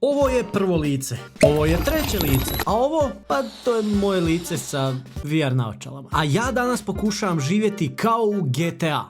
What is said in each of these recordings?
Ovo je prvo lice, ovo je treće lice, a ovo, pa to je moje lice sa VR naočalama. A ja danas pokušavam živjeti kao u GTA.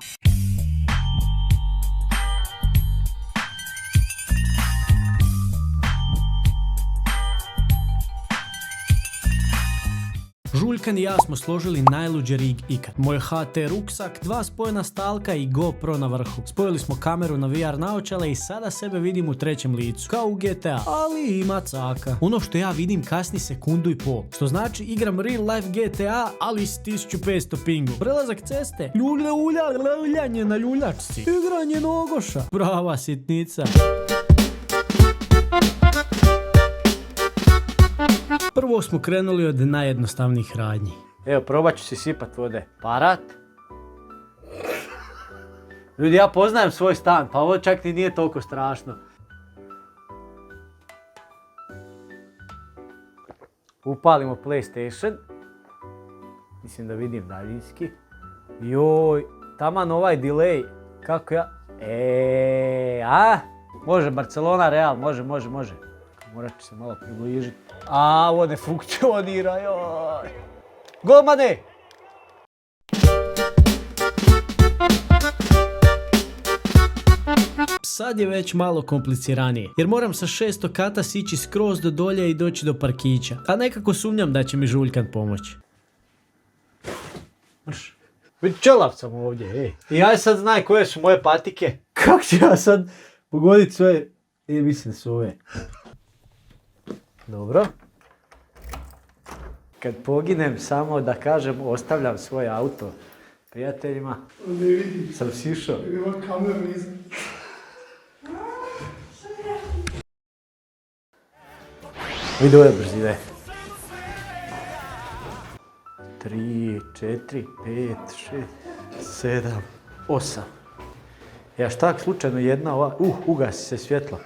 Žuljkan i ja smo složili najluđi rig ikad. Moj HT ruksak, 2 spojena stalka i GoPro na vrhu. Spojili smo kameru na VR naočale i sada sebe vidim u trećem licu, kao u GTA, ali ima caka. Ono što ja vidim kasni sekundu i pol, što znači igram real life GTA, ali s 1500 pingu. Prelazak ceste, ljuljanje na ljuljačci, igranje nogoša, prava sitnica. Prvo smo krenuli od najjednostavnijih radnji. Evo, probat ću si sipat vode. Parat. Ljudi, ja poznajem svoj stan, pa ovo čak ni nije toliko strašno. Upalimo PlayStation. Mislim da vidim daljinski. Joj, taman ovaj delay. Kako ja... Može, Barcelona, Real, može. Morat ću se malo približiti. Ovo ne funkcionira, joj. Golmane! Sad je već malo kompliciranije, jer moram sa 600 kata sići skroz do dolje i doći do parkića. A nekako sumnjam da će mi Žuljkan pomoći. Vidi, čelav sam ovdje, ej. I ja sad znaj koje su moje patike. Kako ću ja sad pogoditi svoje... mislim su ove. Dobro. Kad poginem, samo da kažem, ostavljam svoj auto prijateljima. Ne vidim. Sam sišao. Ima kameru iza. Vidi ove brzine. 3, 4, 5, 6, 7, 8. Ja šta slučajno jedna ova... ugasi se svjetlo.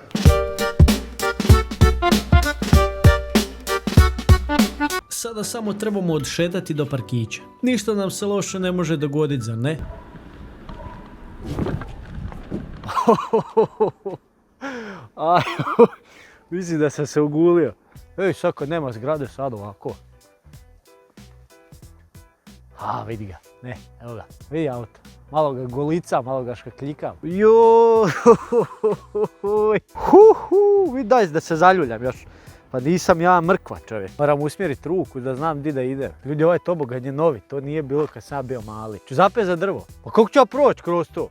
Sada samo trebamo odšetati do parkića. Ništa nam se loše ne može dogoditi, zar ne? Mislim da sam se ugulio. Ej, sad kad nema zgrade, sad ovako. Vidi ga. Ne, evo ga. Vidi auto. Malo ga golica, malo ga škakljikam. Joj, vidi, daj da se zaljuljam još. Pa nisam ja mrkva, čovjek. Moram usmjeriti ruku da znam di da idem. Ljudi, ovaj tobogan je novi, to nije bilo kad sam bio mali. Ću zapet za drvo. Pa kako ću ja proći kroz to?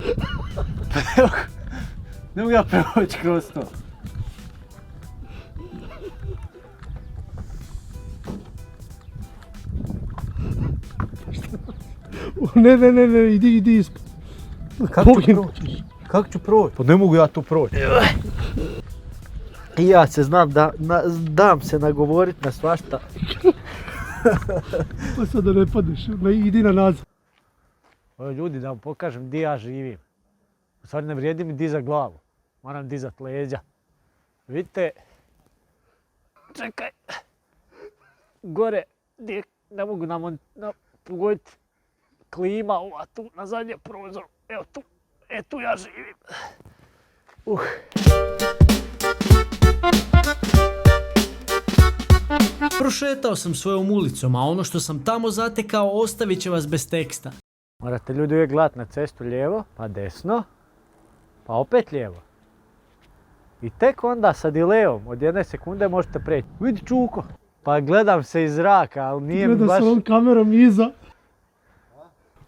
Ne mogu ja proći kroz to. Ne, idi ispod. Kako ću proći? Pa ne mogu ja tu proći. I ja se znam dam se nagovorit na svašta. Pa sad da ne padneš, idi na nazad. Ljudi, da vam pokažem gdje ja živim. U stvari ne vrijedi mi dizat glavu. Moram dizat leđa. Vidite. Čekaj. Gore, gdje ne mogu pogoditi klima, ova tu na zadnjem prozoru. Evo tu, tu ja živim. Prošetao sam svojom ulicom, a ono što sam tamo zatekao ostavit će vas bez teksta. Morate ljudi uvijek gledati na cestu lijevo, pa desno, pa opet lijevo. I tek onda sa delayom od 1 sekunde možete preći. Vidi čuko. Pa gledam se iz zraka, ali nije mi baš... Gleda se on kamerom iza.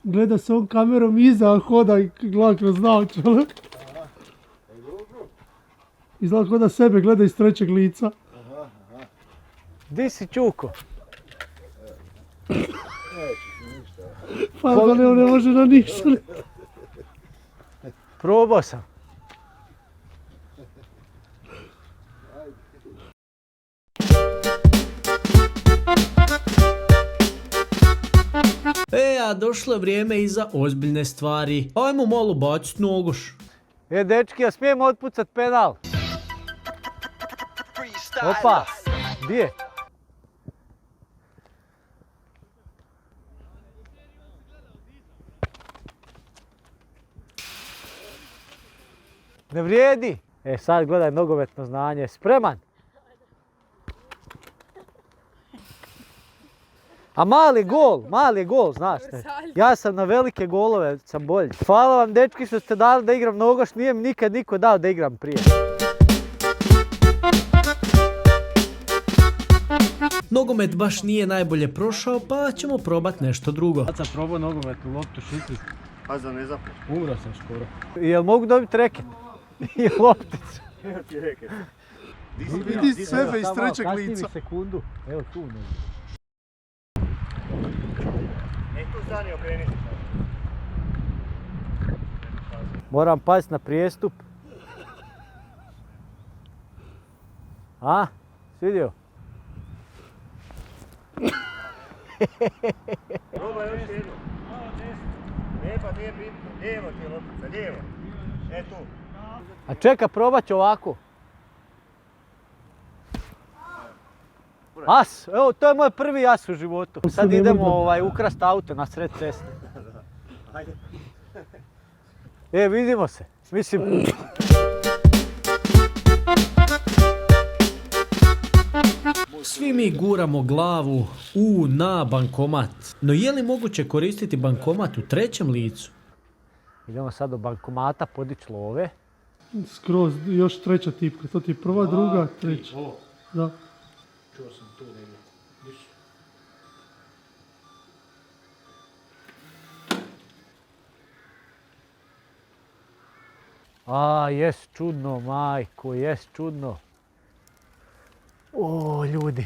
Gleda se on kamerom iza, a hoda i gleda kroz naočale. Izgleda kao da sebe gleda iz trećeg lica. Di si čuko? Pa da ne može na ništa. Probao sam. A došlo je vrijeme i za ozbiljne stvari. Ajmo malo bacit nogoš. Dečki, ja smijem otpucat penal? Opa, di je? Ne vrijedi. Sad gledaj nogometno znanje. Spreman? A mali je gol, znaš. Ja sam na velike golove, sam bolji. Hvala vam dečki što ste dali da igram nogoš, nije mi nikad niko dao da igram prije. Nogomet baš nije najbolje prošao, pa ćemo probat nešto drugo. Sad sam probao nogometnu loptu šutit. A za ne zapneš? Umro sam skoro. Jel mogu dobiti reket? I lopticu. Evo ti reket. Vidi sebe iz trećeg Kasni mi lica. sekundu. Evo tu ne. Tu stani okreni. Moram paziti na prijestup. A? Svidio? Probaj još jednu. Ne pa nije bitno. Lijevo ti je loptica, lijevo. E tu. A čeka, probat ću ovako. As, evo to je moj prvi as u životu. Sad idemo ukrast auto na sred ceste. Ajde. Vidimo se. Mislim... Svi mi guramo glavu na bankomat. No je li moguće koristiti bankomat u trećem licu? Idemo sad do bankomata podići love. Skroz, još treća tipka. To ti je prva, druga, treća. Da. Čuo sam tu negdje. A, jes čudno, majko, jes čudno. O, ljudi.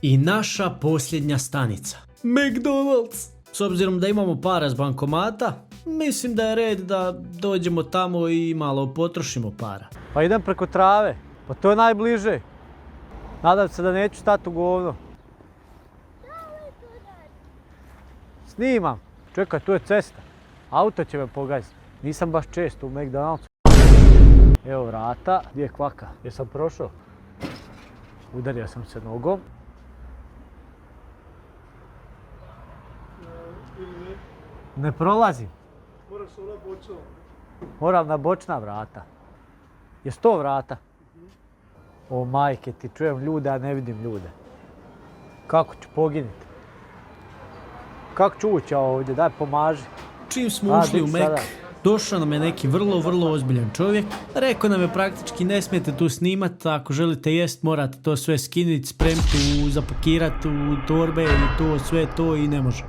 I naša posljednja stanica. McDonald's! S obzirom da imamo para s bankomata, mislim da je red da dođemo tamo i malo potrošimo para. Pa idem preko trave. Pa to je najbliže. Nadam se da neću stati u govno. Snimam. Čekaj, tu je cesta. Auto će me pogaziti. Nisam baš često u McDonald'su. Evo vrata. Gdje je kvaka? Jesam prošao? Udario sam se nogom. Ne prolazim. Moram na bočna vrata. Je 100 vrata? O majke, ti čujem ljude, a ne vidim ljude. Kako ću poginiti? Kako ću ući ovdje? Daj, pomaži. Čim smo ušli u Mac, došao nam je neki vrlo ozbiljan čovjek. Rekao nam je praktički ne smijete tu snimat, ako želite jest morate to sve skinuti, spremiti, zapakirati u torbe i to, sve to i ne može.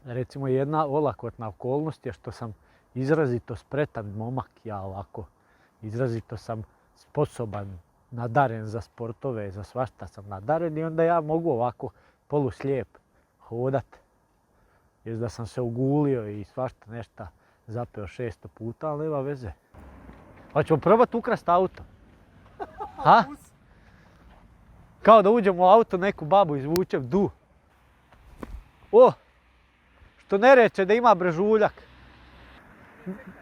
Recimo jedna olakotna okolnost je što sam izrazito spretan momak, ja ovako. Izrazito sam sposoban, nadaren za sportove, za svašta sam nadaren i onda ja mogu ovako poluslijep hodat. Jest da sam se ugulio i svašta nešto zapeo 600 puta, ali nema veze. Hoćemo probati ukrast auto? Ha? Kao da uđem u auto, neku babu izvučem, du. O! Što ne reče da ima brežuljak.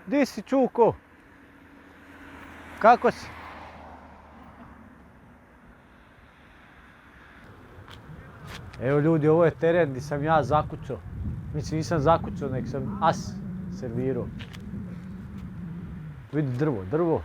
Di si čuko? Kako si? Evo ljudi, ovo je teren gdje sam ja zakucao. Mislim, nisam zakucao, nek sam as servirao. Vidi drvo.